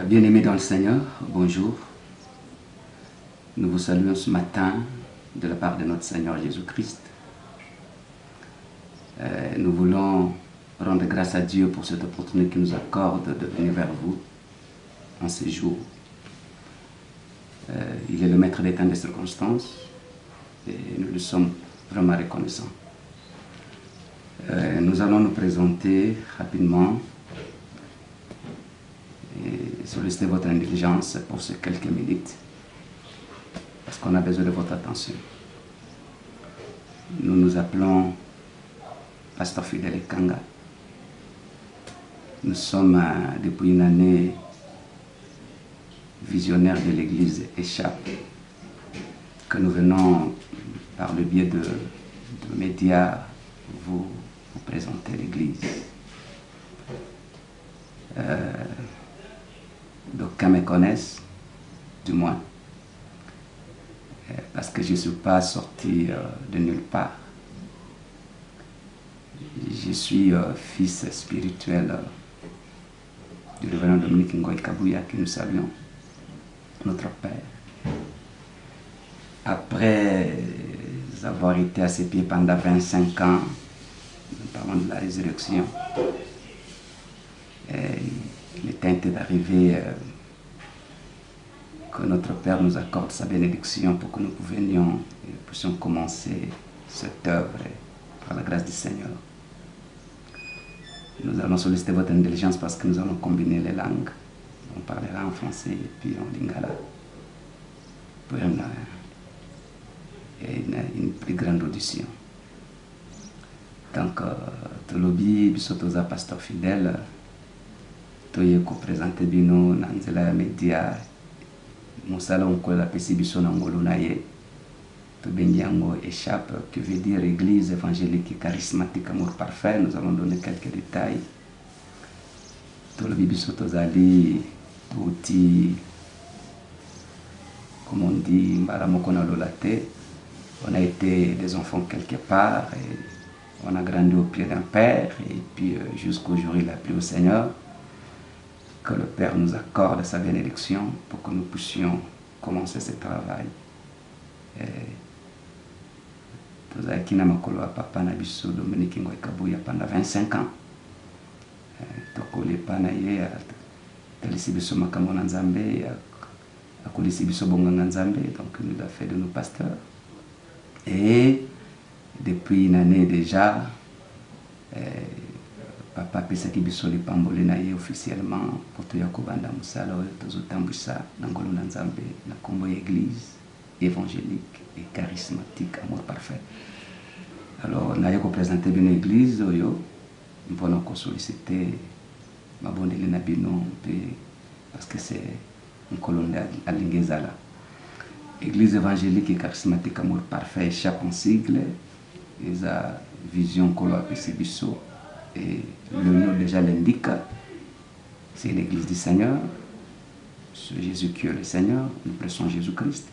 Bien-aimés dans le Seigneur, bonjour. Nous vous saluons ce matin de la part de notre Seigneur Jésus-Christ. Nous voulons rendre grâce à Dieu pour cette opportunité qu'il nous accorde de venir vers vous en ces jours. Il est le maître des temps et des circonstances et nous lui sommes vraiment reconnaissants. Nous allons nous présenter rapidement et solliciter votre intelligence pour ces quelques minutes parce qu'on a besoin de votre attention. Nous nous appelons Pasteur Fidèle Kanga. Nous sommes depuis une année visionnaires de l'église Échappe, que nous venons par le biais de médias vous présenter l'église. D'aucuns me connaissent, du moins, parce que je ne suis pas sorti de nulle part. Je suis fils spirituel du révérend Dominique Ngoï Kabouya, que nous saluons, notre Père. Après avoir été à ses pieds pendant 25 ans, nous parlons de la résurrection, il est tenté d'arriver que notre Père nous accorde sa bénédiction pour que nous puissions commencer cette œuvre par la grâce du Seigneur. Nous allons solliciter votre intelligence parce que nous allons combiner les langues. On parlera en français et puis en lingala pour une plus grande audition. Donc, Tolobi, Bisotoza, Pasteur Fidèle, Toye ko présenter bino nanzela media Monsala onkola pesi biso na ngolo na ye to benyango Échappe, que veut dire église évangélique et charismatique amour parfait. Nous allons donner quelques détails. Tolobi Bisotozali Touti, comme on dit, Mbaramokona Lolate. On a été des enfants quelque part et on a grandi au pied d'un père et puis jusqu'au jour il a plu au Seigneur. Que le Père nous accorde sa bénédiction pour que nous puissions commencer ce travail. Tozakina makolo a papa na biso Dominique Ngoï Kabouya pendant 25 ans. Tokole pana ye talisi biso makambo na Nzambe, akolisi biso bonganga Nzambe, donc il nous a fait de nos pasteurs. Et depuis une année déjà, papa pesaki biso lipamboli na ye officiellement pour toya kobanda musala oyo tozotambwisa na ngolo na Nzambe na kombo ya église évangélique et charismatique amour parfait. Alors naye kopresente bino église oyo mpona kosolicite mabondeli na bino mpe parce que c'est nkolo nde alingi ezala. Église évangélique et charismatique amour parfait, Échappe en sigle, eza vision nkolo apesi biso. Et le nom déjà l'indique, c'est l'église du Seigneur, c'est Jésus qui est le Seigneur, nous prêchons Jésus-Christ.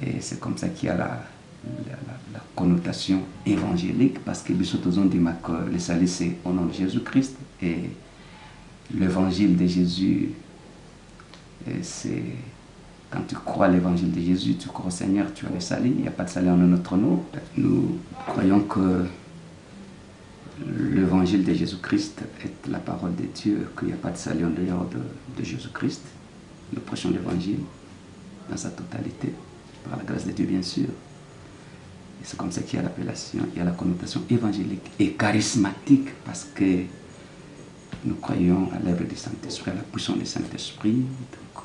Et c'est comme ça qu'il y a la connotation évangélique, parce que Bissotozon dit que le salut c'est au nom de Jésus-Christ, et l'évangile de Jésus, c'est quand tu crois l'évangile de Jésus, tu crois au Seigneur, tu as le salut, il n'y a pas de salut en notre nom. Nous croyons que l'évangile de Jésus-Christ est la parole de Dieu, qu'il n'y a pas de salut en dehors de Jésus-Christ. Nous prêchons l'évangile dans sa totalité, par la grâce de Dieu bien sûr. Et c'est comme ça qu'il y a l'appellation, il y a la connotation évangélique et charismatique, parce que nous croyons à l'œuvre du Saint-Esprit, à la puissance du Saint-Esprit. Donc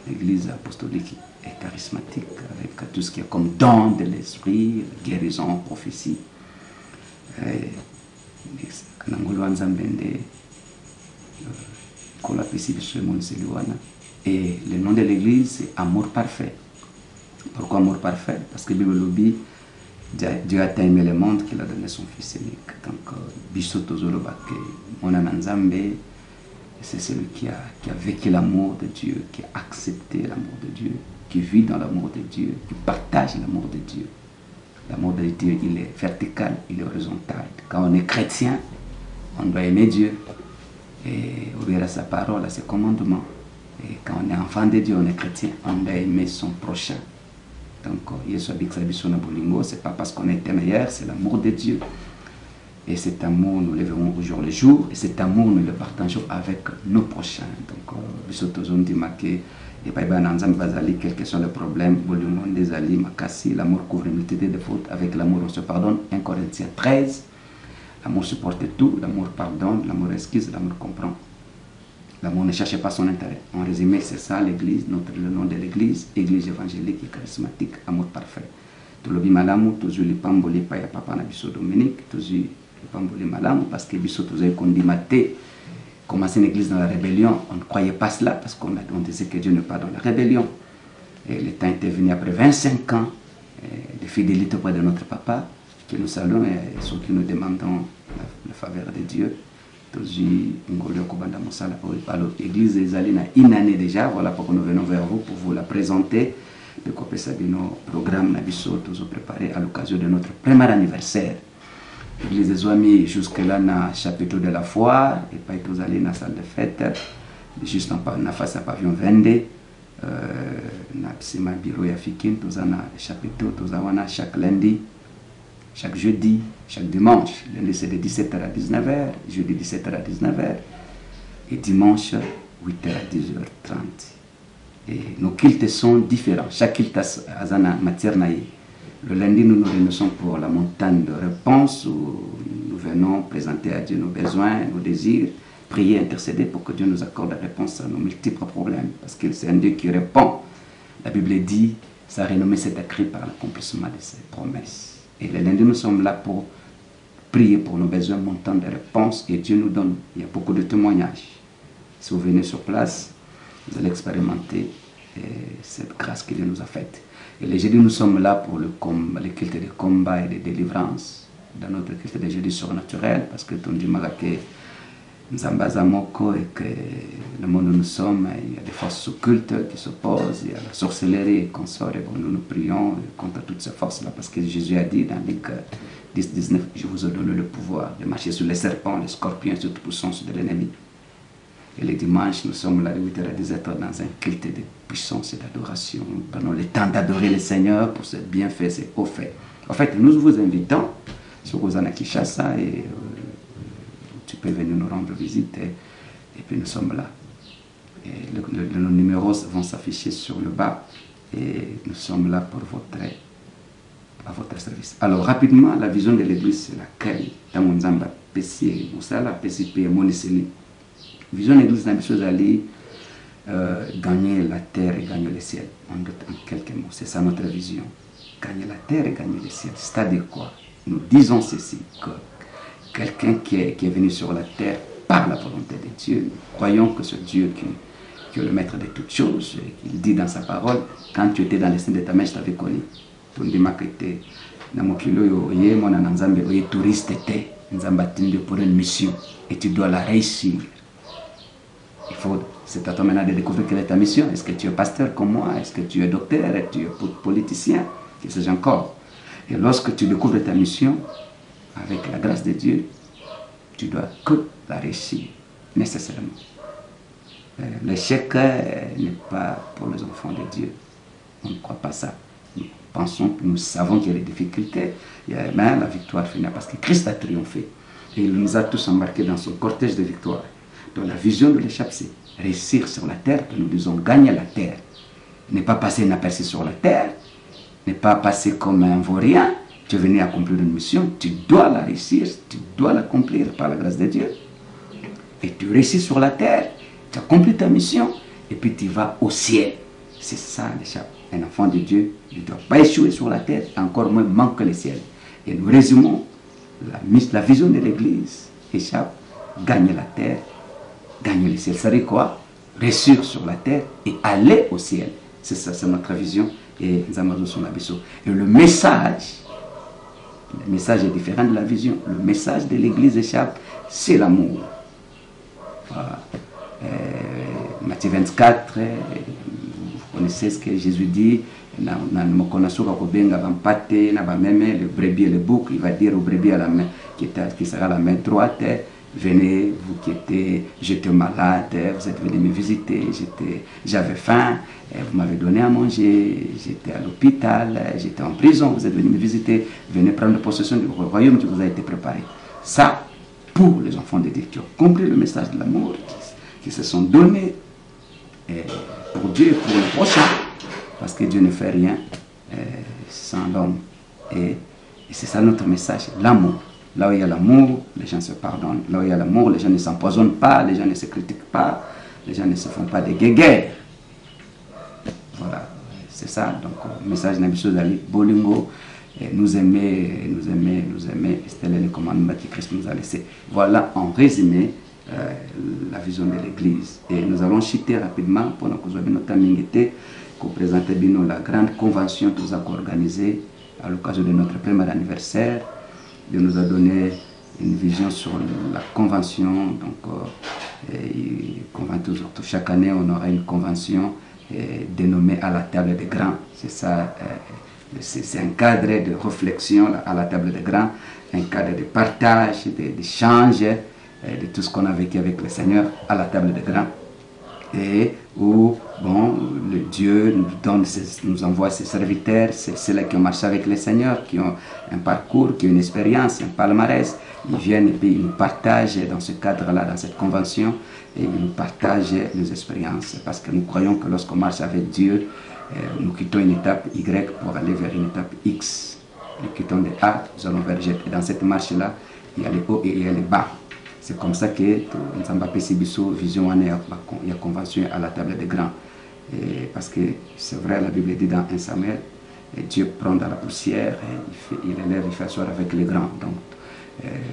l'église apostolique est charismatique, avec tout ce qui est comme don de l'esprit, guérison, prophétie. Et le nom de l'église c'est Amour Parfait. Pourquoi Amour Parfait? Parce que Bible dit Dieu a aimé le monde qu'il a donné son fils unique. Donc Bisotozolobake, mon Nzambe, c'est celui qui a vécu l'amour de Dieu, qui a accepté l'amour de Dieu, qui vit dans l'amour de Dieu, qui partage l'amour de Dieu. L'amour de Dieu, il est vertical, il est horizontal. Quand on est chrétien, on doit aimer Dieu et obéir à sa parole, à ses commandements. Et quand on est enfant de Dieu, on est chrétien, on doit aimer son prochain. Donc, c'est pas parce qu'on était meilleur, c'est l'amour de Dieu. Et cet amour, nous le verrons au jour le jour. Et cet amour, nous le partageons avec nos prochains. Donc, quel que soit le problème, l'amour couvre une multitude de fautes. Avec l'amour, on se pardonne. 1 Corinthiens 13. L'amour supporte tout, l'amour pardonne, l'amour excuse, l'amour comprend. L'amour ne cherche pas son intérêt. En résumé, c'est ça l'église, le nom de l'église, église évangélique et charismatique, amour parfait. Tout le malamu, toujours le pamboli paya papa na biso Dominique, toujours le pamboli malamu, parce que biso toujours condimaté, commencer une église dans la rébellion, on ne croyait pas cela, parce qu'on disait que Dieu n'est pas dans la rébellion. Et le temps était venu après 25 ans de fidélité auprès de notre papa, que nous saluons et ceux qui nous demandons la faveur de Dieu. Alors, l'église est allée une année déjà, voilà pourquoi nous venons vers vous pour vous la présenter. De copier nos programmes, nous préparés à l'occasion de notre premier anniversaire. L'église des amis, jusque-là, dans le chapitre de la foi, et pas tous allés dans la salle de fête, juste en face à pavillon 22, dans le bureau Yafikin, tous dans le chapitre, tous chaque lundi, chaque jeudi, chaque dimanche. Lundi c'est de 17h à 19h, jeudi 17h à 19h, et dimanche 8h à 10h30. Et nos cultes sont différents. Chaque culte a une matière. Le lundi, nous nous réunissons pour la montagne de réponse où nous venons présenter à Dieu nos besoins, nos désirs, prier, intercéder pour que Dieu nous accorde la réponse à nos multiples problèmes. Parce que c'est un Dieu qui répond. La Bible dit, sa renommée s'est accrue par l'accomplissement de ses promesses. Et le lundi, nous sommes là pour prier pour nos besoins, montant de réponses, et Dieu nous donne. Il y a beaucoup de témoignages. Si vous venez sur place, vous allez expérimenter cette grâce que Dieu nous a faite. Et les jeudis, nous sommes là pour le culte de combat et de délivrance, dans notre culte de jeudi surnaturel, parce que tout le monde dit que nous sommes et que le monde où nous sommes, il y a des forces occultes qui s'opposent, il y a la sorcellerie et consorts, et bon, nous prions contre toutes ces forces-là, parce que Jésus a dit dans Luc 10, 19, je vous ai donné le pouvoir de marcher sur les serpents, les scorpions, sur toute puissance de l'ennemi. Et les dimanches, nous sommes là de 8h à 10h dans un culte de puissance et d'adoration. Nous prenons le temps d'adorer le Seigneur pour ses bienfaits, ses hauts faits. En fait, nous vous invitons sur Rosanna Kinshasa et tu peux venir nous rendre visite et puis nous sommes là. Et nos numéros vont s'afficher sur le bas et nous sommes là pour à votre service. Alors, rapidement, la vision de l'église, c'est laquelle? Dans mon zamba, PCP, Moussala, PCP, Moniseli. Vision de l'église, c'est d'aller gagner la terre et gagner le ciel. En quelques mots, c'est ça notre vision. Gagner la terre et gagner le ciel. C'est-à-dire quoi? Nous disons ceci, que quelqu'un qui est venu sur la terre par la volonté de Dieu, nous croyons que ce Dieu qui est le maître de toutes choses, qu'il dit dans sa parole, quand tu étais dans les signes de ta mère, je t'avais connu. Tu dis que tu étais dans mon kilo, tu es touriste, tu es pour une mission et tu dois la réussir. C'est à toi maintenant de découvrir quelle est ta mission. Est-ce que tu es pasteur comme moi? Est-ce que tu es docteur? Est-ce que tu es politicien? Que sais-je encore? Et lorsque tu découvres ta mission, avec la grâce de Dieu, tu dois que la réussir, nécessairement. L'échec n'est pas pour les enfants de Dieu. On ne croit pas ça. Nous pensons, nous savons qu'il y a des difficultés, mais la victoire finira parce que Christ a triomphé. Et il nous a tous embarqués dans son cortège de victoire. Donc la vision de l'échappe, c'est réussir sur la terre, que nous disons gagner la terre. Ne pas passer inaperçu sur la terre, ne pas passer comme un vaurien. Tu es venu accomplir une mission, tu dois la réussir, tu dois l'accomplir par la grâce de Dieu. Et tu réussis sur la terre, tu accomplis ta mission, et puis tu vas au ciel. C'est ça l'échappe. Un enfant de Dieu ne doit pas échouer sur la terre, encore moins manquer le ciel. Et nous résumons la vision de l'église. Échappe, gagner la terre, gagner le ciel. Ça veut dire quoi? Réussir sur la terre et aller au ciel. C'est ça, c'est notre vision. Et Nzamazou son abisso. Et le message est différent de la vision. Le message de l'église échappe, c'est l'amour. Voilà. Matthieu 24, vous connaissez ce que Jésus dit. Le brebis et le bouc, il va dire au brebis à la main, qui sera la main droite, venez, vous qui j'étais malade, vous êtes venu me visiter, j'avais faim, vous m'avez donné à manger, j'étais à l'hôpital, j'étais en prison, vous êtes venu me visiter, venez prendre possession du royaume qui vous a été préparé. Ça, pour les enfants de Dieu qui ont compris le message de l'amour, qui se sont donnés pour Dieu et pour le prochain, parce que Dieu ne fait rien sans l'homme. Et c'est ça notre message, l'amour. Là où il y a l'amour, les gens se pardonnent. Là où il y a l'amour, les gens ne s'empoisonnent pas, les gens ne se critiquent pas, les gens ne se font pas des guéguerres. Voilà, c'est ça. Donc, le message Nabiso Dali, Bolingo, nous aimer, nous aimer, nous aimer, c'était le commandement que Christ nous a laissé. Voilà en résumé la vision de l'Église. Et nous allons citer rapidement, pendant que nous avons notre amitié, pour présenter la grande convention que nous avons organisée à l'occasion de notre premier anniversaire. Dieu nous a donné une vision sur la convention. Donc, chaque année, on aura une convention dénommée à la table des grands. C'est ça, c'est un cadre de réflexion à la table des grands, un cadre de partage, d'échange, de tout ce qu'on a vécu avec le Seigneur à la table des grands. Et où, bon, le Dieu nous envoie ses serviteurs, c'est ceux-là qui ont marché avec le Seigneur, qui ont un parcours, qui ont une expérience, un palmarès. Ils viennent et puis ils nous partagent dans ce cadre-là, dans cette convention, et ils nous partagent nos expériences. Parce que nous croyons que lorsqu'on marche avec Dieu, nous quittons une étape Y pour aller vers une étape X. Nous quittons de A, nous allons vers Z. Et dans cette marche-là, il y a les hauts et il y a les bas. C'est comme ça que nous avons fait vision il y a convention à la table des grands. Et parce que c'est vrai, la Bible dit dans 1 Samuel, Dieu prend dans la poussière, il élève, il fait asseoir avec les grands. Donc,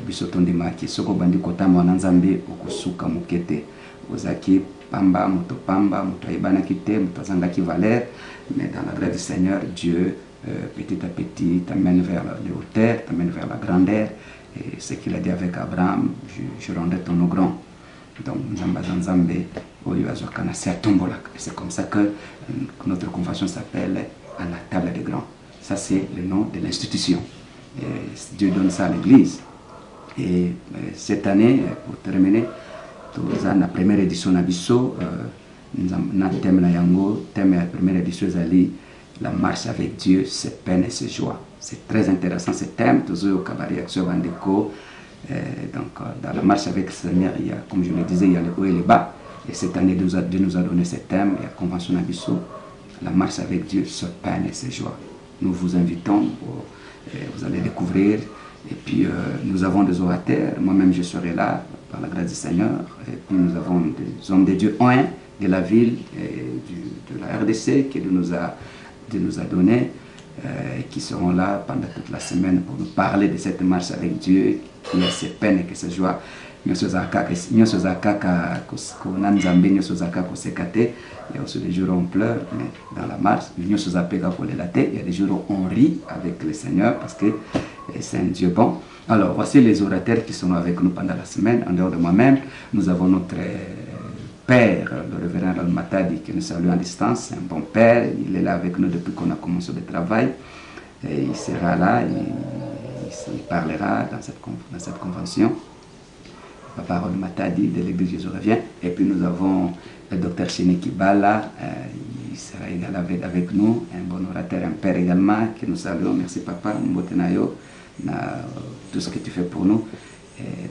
bisoton de maki, soko bandi kota mwananzambe okusuka mukete, ozaki pamba, muto aibana kite, muto zangaki valeur, mais dans la grâce du Seigneur, Dieu, petit à petit, t'amène vers les hauteurs, t'amène vers la grandeur. Et ce qu'il a dit avec Abraham, je rendrai ton nom grand. Donc, c'est comme ça que notre convention s'appelle à la table des grands. Ça, c'est le nom de l'institution. Dieu donne ça à l'Église. Et cette année, pour terminer, la première édition d'Abisso, nous avons thème de la première édition, la marche avec Dieu, ses peines et ses joies. C'est très intéressant ce thème, toujours au cabaret Action Bandeco. Donc, dans la marche avec le Seigneur, il y a, comme je le disais, il y a les hauts et les bas. Et cette année, Dieu nous a donné ce thème, il y a Convention Abisso, la marche avec Dieu, ses peines et ses joies. Nous vous invitons, vous allez découvrir. Et puis, nous avons des orateurs, moi-même je serai là, par la grâce du Seigneur. Et puis, nous avons des hommes de Dieu, de la ville, de la RDC, qui nous a donné. Qui seront là pendant toute la semaine pour nous parler de cette marche avec Dieu, qui a ses peines et ses joies. Il y a aussi des jours où on pleure, mais dans la marche, il y a des jours où on rit avec le Seigneur parce que c'est un Dieu bon. Alors, voici les orateurs qui sont avec nous pendant la semaine. En dehors de moi-même, nous avons notre père, le révérend Al-Matadi, qui nous salue en distance. C'est un bon père, il est là avec nous depuis qu'on a commencé le travail. Et il sera là, il parlera dans cette convention. Papa Al-Matadi de l'église Jésus revient. Et puis nous avons le docteur Chineki Bala, il sera également avec nous, un bon orateur, un père également, qui nous salue. Merci papa, Mbotenayo, tout ce que tu fais pour nous.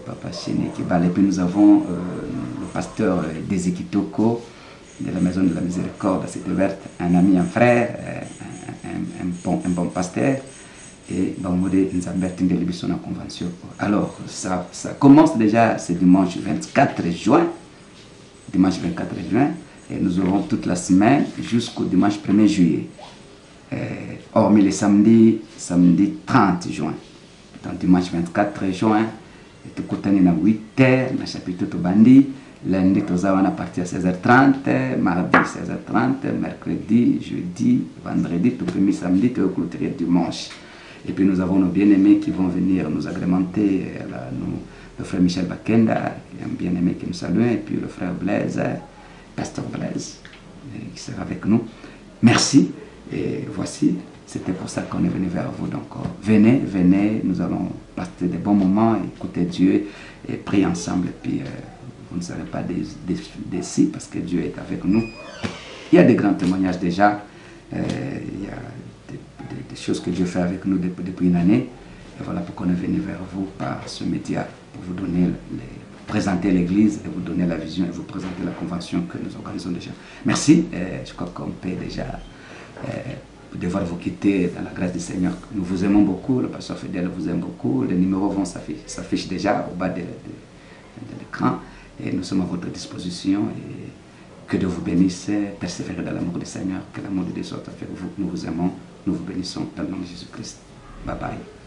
Papa Chineki Bala. Et puis nous avons le pasteur Désiki Toko de la Maison de la Miséricorde, c'est ouverte, un ami, un frère, un bon pasteur. Et Bamode Nzambert Ndelibiso na convention. Alors, ça commence déjà ce dimanche 24 juin. Dimanche 24 juin. Et nous aurons toute la semaine jusqu'au dimanche 1er juillet. Hormis les samedi 30 juin. Donc, dimanche 24 juin, tu côtoies à 8h, dans le chapitre de Bandi. Lundi, tu as à partir de 16h30, mardi 16h30, mercredi, jeudi, vendredi, tout premier samedi, tu as clôturé dimanche. Et puis nous avons nos bien-aimés qui vont venir nous agrémenter, le frère Michel Bakenda, qui est un bien-aimé qui nous salue, et puis le frère Blaise, pasteur Blaise, qui sera avec nous. Merci, et voici, C'était pour ça qu'on est venu vers vous. Donc, venez, venez, nous allons passer des bons moments, écouter Dieu et prier ensemble. Et puis, vous ne serez pas déçus parce que Dieu est avec nous. Il y a des grands témoignages déjà. Il y a des choses que Dieu fait avec nous depuis une année. Et voilà pourquoi on est venu vers vous par ce média pour vous donner présenter l'église et vous donner la vision et vous présenter la convention que nous organisons déjà. Merci. Je crois qu'on peut déjà devoir vous quitter dans la grâce du Seigneur. Nous vous aimons beaucoup, le pasteur Fidèle vous aime beaucoup. Les numéros vont s'afficher déjà au bas de l'écran et nous sommes à votre disposition. Et que Dieu vous bénisse, persévérez dans l'amour du Seigneur, que l'amour de Dieu soit avec vous. Nous vous aimons, nous vous bénissons dans le nom de Jésus-Christ. Bye bye.